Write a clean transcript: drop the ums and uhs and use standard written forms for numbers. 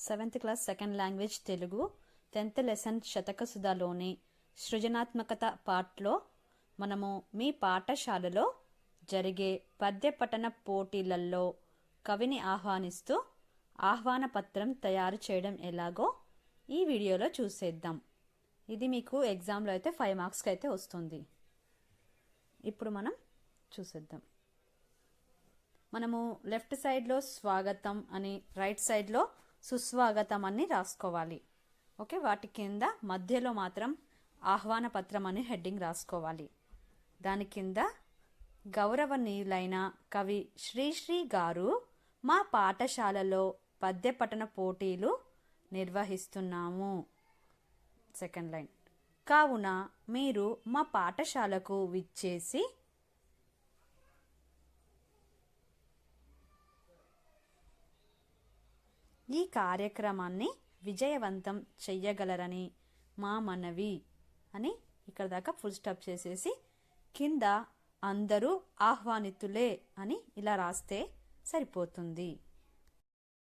7th class second language Telugu 10th lesson శతకసుధలోని సృజనాత్మకత పార్ట్లో మనము మీ పాఠశాలలో జరిగే పద్య పఠన పోటీలలో కవిని ఆహ్వానిస్తూ ఆహ్వాన పత్రం తయారు చేయడం ఎలాగో ఈ వీడియోలో చూసేద్దాం. ఇది మీకు ఎగ్జామ్లో అయితే 5 మార్క్స్కి అయితే వస్తుంది. ఇప్పుడు మనం చూసేద్దాం. మనము లెఫ్ట్ సైడ్లో స్వాగతం అని, రైట్ సైడ్లో సుస్వాగతం అని రాసుకోవాలి. ఓకే, వాటి కింద మధ్యలో మాత్రం ఆహ్వాన పత్రం అని హెడ్డింగ్ రాసుకోవాలి. దాని కింద గౌరవనీయులైన కవి శ్రీశ్రీ గారు మా పాఠశాలలో పద్య పఠన పోటీలు నిర్వహిస్తున్నాము. సెకండ్ లైన్, కావున మీరు మా పాఠశాలకు విచ్చేసి ఈ కార్యక్రమాన్ని విజయవంతం చెయ్యగలరని మా మనవి అని ఇక్కడ దాకా ఫుల్ స్టాప్ చేసేసి కింద అందరూ ఆహ్వానితులే అని ఇలా రాస్తే సరిపోతుంది.